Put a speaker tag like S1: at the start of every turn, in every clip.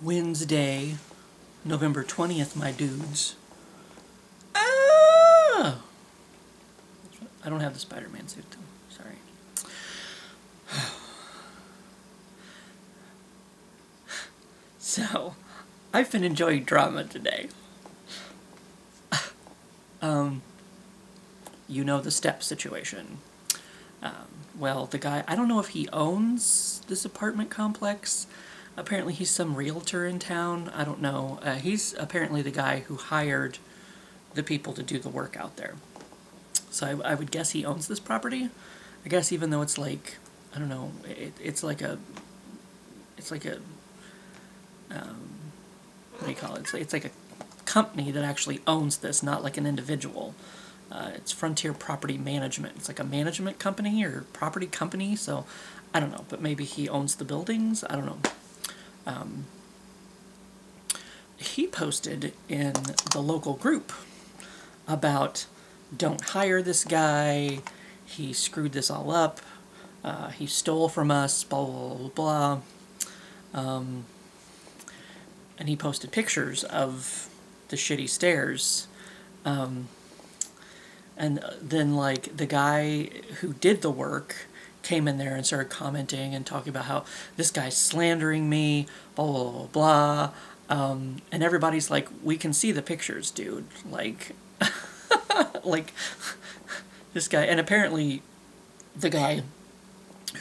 S1: Wednesday, November 20th, my dudes. Ah! I don't have the Spider-Man suit, though. Sorry. So, I've been enjoying drama today. You know the step situation. Well, the guy, I don't know if he owns this apartment complex. Apparently he's some realtor in town. I don't know. He's apparently the guy who hired the people to do the work out there. So I would guess he owns this property. I guess even though it's like, I don't know, it's like a, what do you call it? It's like a company that actually owns this, not like an individual. It's Frontier Property Management. It's like a management company or property company, so I don't know, but maybe he owns the buildings. I don't know. He posted in the local group about don't hire this guy, he screwed this all up, he stole from us, blah, blah, blah, blah. And he posted pictures of the shitty stairs. And then, like, the guy who did the work came in there and started commenting and talking about how this guy's slandering me, blah, blah, blah, blah. And everybody's like, we can see the pictures, dude. Like, like, this guy, and apparently the guy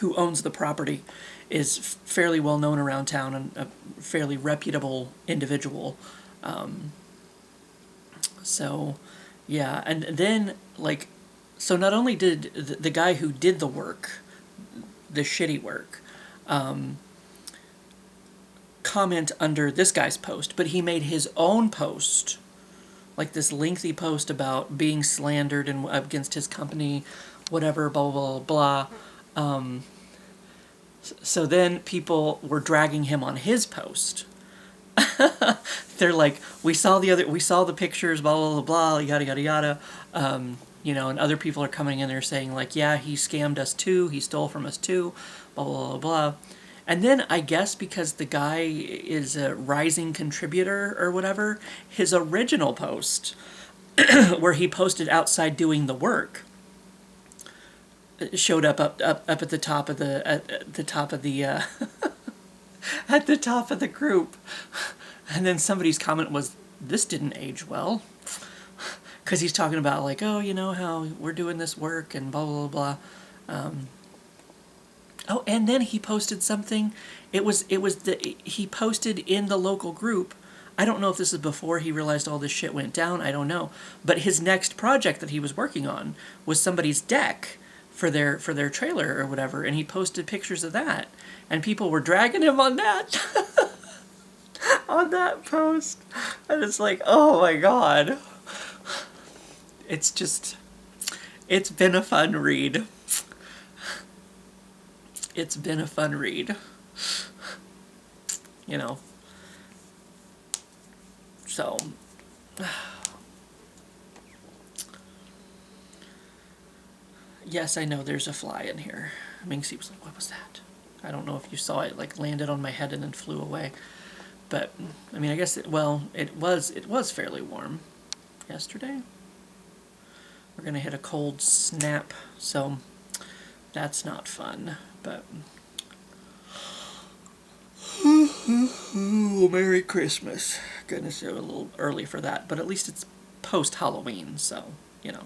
S1: who owns the property is fairly well known around town and a fairly reputable individual. So, yeah, and then, like, so not only did the guy who did the work, the shitty work, comment under this guy's post, but he made his own post, like this lengthy post about being slandered and against his company, whatever, blah, blah, blah, blah. So then people were dragging him on his post. They're like, we saw the pictures, blah, blah, blah, blah, yada, yada, yada. You know, and other people are coming in there saying, like, yeah, he scammed us too, he stole from us too, blah, blah, blah, blah. And then I guess because the guy is a rising contributor or whatever, his original post, where he posted outside doing the work, showed up at the top of the at the top of the at the top of the group. And then somebody's comment was, this didn't age well. Because he's talking about, like, oh, you know how we're doing this work and blah, blah, blah, blah. Oh, and then he posted something. He posted in the local group. I don't know if this is before he realized all this shit went down. I don't know. But his next project that he was working on was somebody's deck for their trailer or whatever. And he posted pictures of that. And people were dragging him on that. On that post. And it's like, oh my God. It's been a fun read. It's been a fun read. You know. So. Yes, I know there's a fly in here. Minxie was like, what was that? I don't know if you saw it, like, landed on my head and then flew away. But, I mean, I guess, it was fairly warm yesterday. We're going to hit a cold snap, so that's not fun, but... Merry Christmas. Goodness, it was a little early for that, but at least it's post-Halloween, so, you know.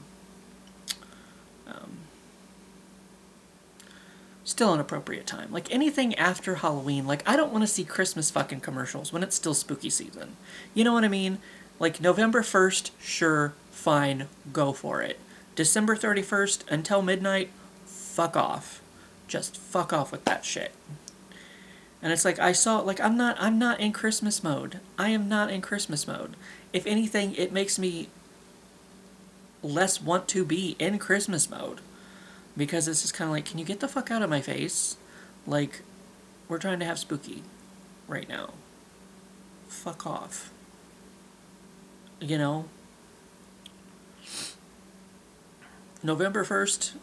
S1: Still an appropriate time. Like, anything after Halloween, like, I don't want to see Christmas fucking commercials when it's still spooky season. You know what I mean? Like, November 1st, sure, fine, go for it. December 31st until midnight, fuck off. Just fuck off with that shit. And it's like, I'm not in Christmas mode. I am not in Christmas mode. If anything, it makes me less want to be in Christmas mode. Because it's just kind of like, can you get the fuck out of my face? Like, we're trying to have spooky right now. Fuck off. You know? November 1st,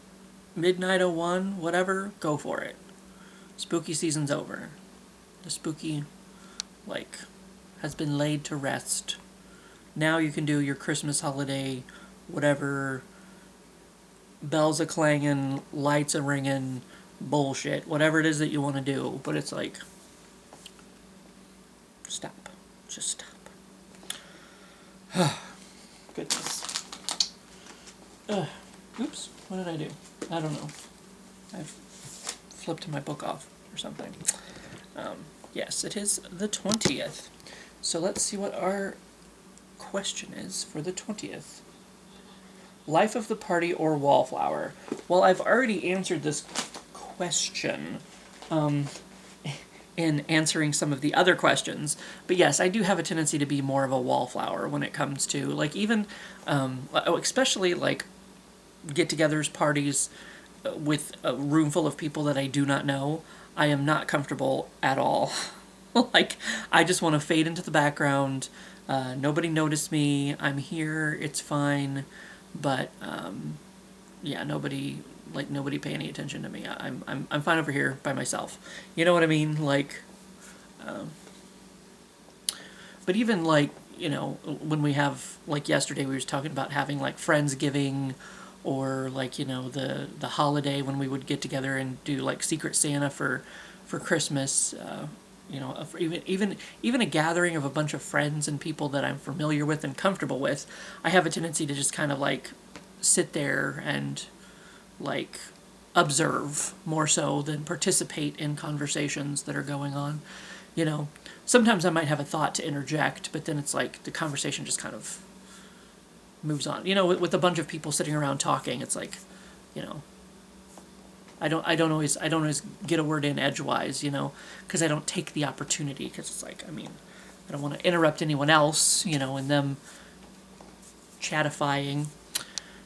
S1: midnight 01, whatever, go for it. Spooky season's over. The spooky like, has been laid to rest. Now you can do your Christmas holiday, whatever, bells a clanging, lights a ringing, bullshit, whatever it is that you want to do. But it's like, stop. Just stop. Goodness. Oops, what did I do? I don't know. I've flipped my book off or something. Yes, it is the 20th. So let's see what our question is for the 20th. Life of the party or wallflower? Well, I've already answered this question in answering some of the other questions. But yes, I do have a tendency to be more of a wallflower when it comes to, like, even, especially, like, get-togethers, parties with a room full of people that I do not know. I am not comfortable at all. Like, I just want to fade into the background. Nobody noticed me. I'm here. It's fine. But, yeah, nobody pay any attention to me. I'm fine over here by myself. You know what I mean? Like, but even, like, you know, when we have, like, yesterday we were talking about having, like, Friendsgiving, or, like, you know, the holiday when we would get together and do, like, Secret Santa for Christmas. You know, even a gathering of a bunch of friends and people that I'm familiar with and comfortable with, I have a tendency to just kind of, like, sit there and, like, observe more so than participate in conversations that are going on. You know, sometimes I might have a thought to interject, but then it's like the conversation just kind of moves on. You know, with a bunch of people sitting around talking, it's like, you know, I don't always get a word in edgewise, you know, because I don't take the opportunity, because it's like, I mean, I don't want to interrupt anyone else, you know, and them chatifying,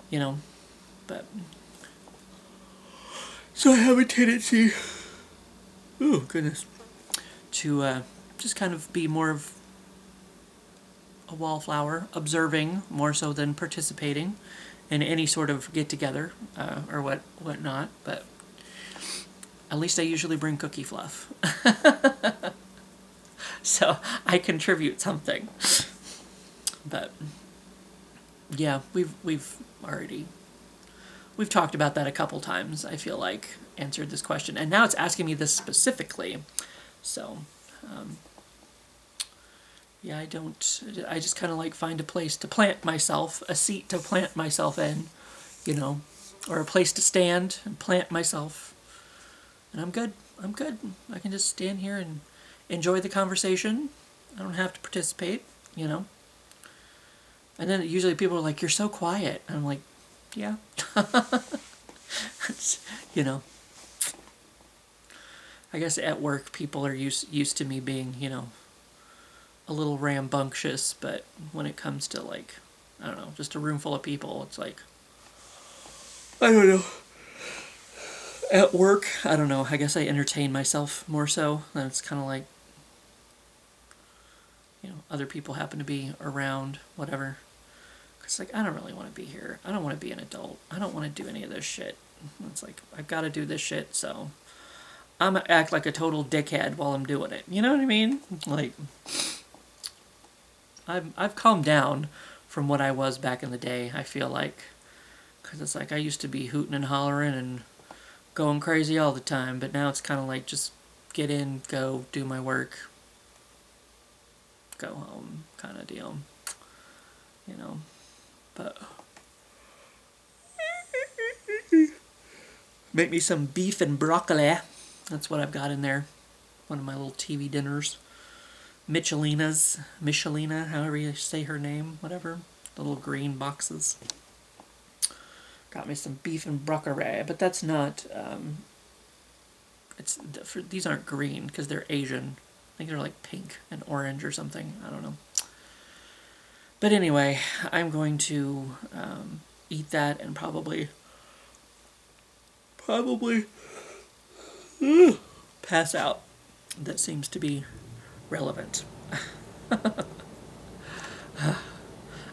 S1: you know, but so I have a tendency, oh goodness, to just kind of be more of a wallflower, observing more so than participating in any sort of get-together or whatnot, but at least I usually bring cookie fluff. So I contribute something. But yeah, we've talked about that a couple times, I feel like, answered this question. And now it's asking me this specifically. So yeah, I just kind of like find a place to plant myself, a seat to plant myself in, you know, or a place to stand and plant myself. And I'm good. I can just stand here and enjoy the conversation. I don't have to participate, you know. And then usually people are like, "You're so quiet." And I'm like, yeah. It's, you know. I guess at work people are used to me being, you know, a little rambunctious, but when it comes to, like, I don't know, just a room full of people, it's like, I don't know. At work, I don't know, I guess I entertain myself more so, and it's kind of like, you know, other people happen to be around, whatever. It's like, I don't really want to be here. I don't want to be an adult. I don't want to do any of this shit. It's like, I've got to do this shit, so I'm going to act like a total dickhead while I'm doing it. You know what I mean? Like, I've calmed down from what I was back in the day, I feel like. Because it's like, I used to be hooting and hollering and going crazy all the time, but now it's kind of like, just get in, go, do my work, go home kind of deal. You know? But make me some beef and broccoli. That's what I've got in there. One of my little TV dinners. Michelina, however you say her name, whatever. The little green boxes. Got me some beef and broccoli, but that's not, these aren't green, because they're Asian. I think they're like pink and orange or something, I don't know. But anyway, I'm going to eat that and probably pass out. That seems to be relevant.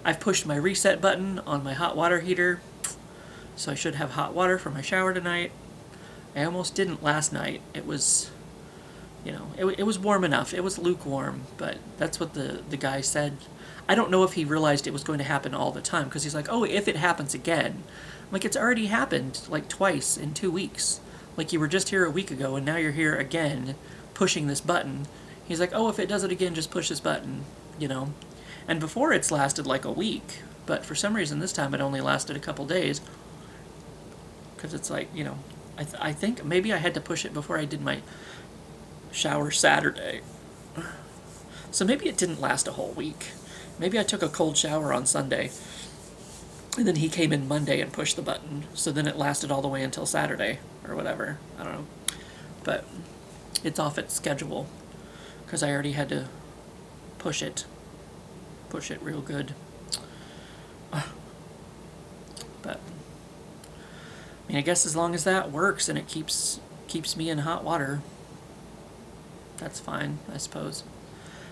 S1: I've pushed my reset button on my hot water heater, so I should have hot water for my shower tonight. I almost didn't last night. It was, You know, it was warm enough. It was lukewarm, but that's what the guy said. I don't know if he realized it was going to happen all the time, because he's like, oh, if it happens again. I'm like, it's already happened like twice in 2 weeks. Like, you were just here a week ago, and now you're here again, pushing this button. He's like, oh, if it does it again, just push this button, you know. And before it's lasted like a week, but for some reason this time it only lasted a couple days. Because it's like, you know, I think maybe I had to push it before I did my shower Saturday. So maybe it didn't last a whole week. Maybe I took a cold shower on Sunday, and then he came in Monday and pushed the button, so then it lasted all the way until Saturday, or whatever. I don't know. But it's off its schedule, because I already had to push it real good. But I mean, I guess as long as that works and it keeps me in hot water, that's fine, I suppose.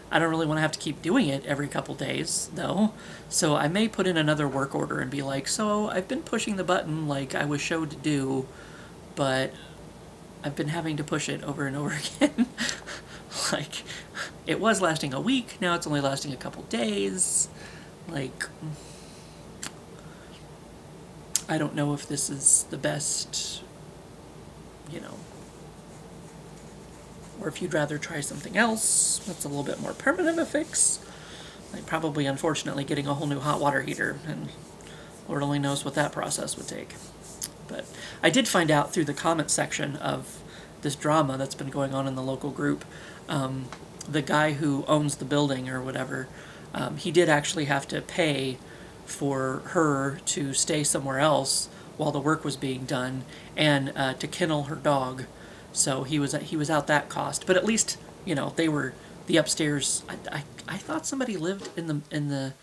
S1: I don't really want to have to keep doing it every couple days, though, so I may put in another work order and be like, so I've been pushing the button like I was showed to do, but I've been having to push it over and over again. Like, it was lasting a week, now it's only lasting a couple days. Like, I don't know if this is the best, you know, or if you'd rather try something else that's a little bit more permanent a fix. Like, probably, unfortunately, getting a whole new hot water heater, and Lord only knows what that process would take. But I did find out through the comment section of this drama that's been going on in the local group, the guy who owns the building or whatever, he did actually have to pay for her to stay somewhere else while the work was being done, and to kennel her dog. So he was out that cost. But at least, you know, they were the upstairs. I thought somebody lived in the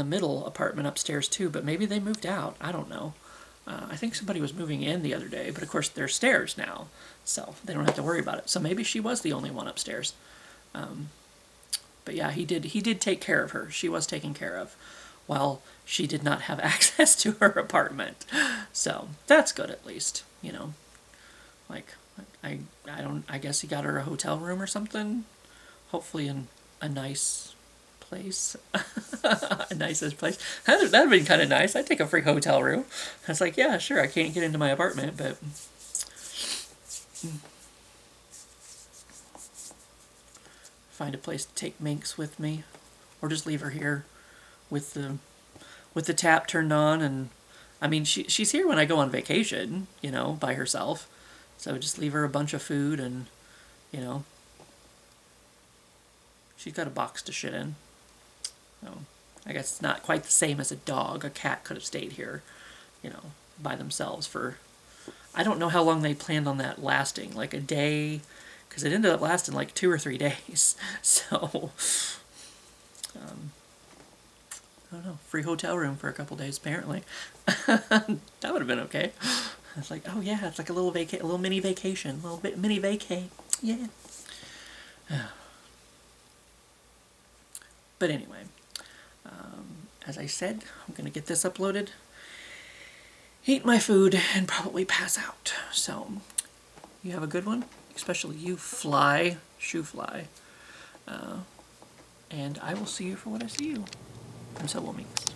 S1: middle apartment upstairs too, but maybe they moved out. I don't know. I think somebody was moving in the other day, but of course there's stairs now, so they don't have to worry about it. So maybe she was the only one upstairs. But yeah, he did take care of her. She was taken care of, while she did not have access to her apartment. So that's good, at least, you know. Like, I guess he got her a hotel room or something. Hopefully in a nice place. A nicest place. That'd been kind of nice. I'd take a free hotel room. I was like, yeah, sure, I can't get into my apartment, but find a place to take Minx with me, or just leave her here with the tap turned on. And I mean, she's here when I go on vacation, you know, by herself. So just leave her a bunch of food, and, you know, she's got a box to shit in. So I guess it's not quite the same as a dog. A cat could have stayed here, you know, by themselves for, I don't know how long they planned on that lasting, like a day, because it ended up lasting like 2 or 3 days. So, I don't know, free hotel room for a couple days, apparently. That would have been okay. It's like, oh yeah, it's like a little mini vacation, a little bit mini vacay, yeah. But anyway, as I said, I'm gonna get this uploaded, eat my food, and probably pass out. So, you have a good one, especially you shoe fly. And I will see you for what I see you. And so will Minx.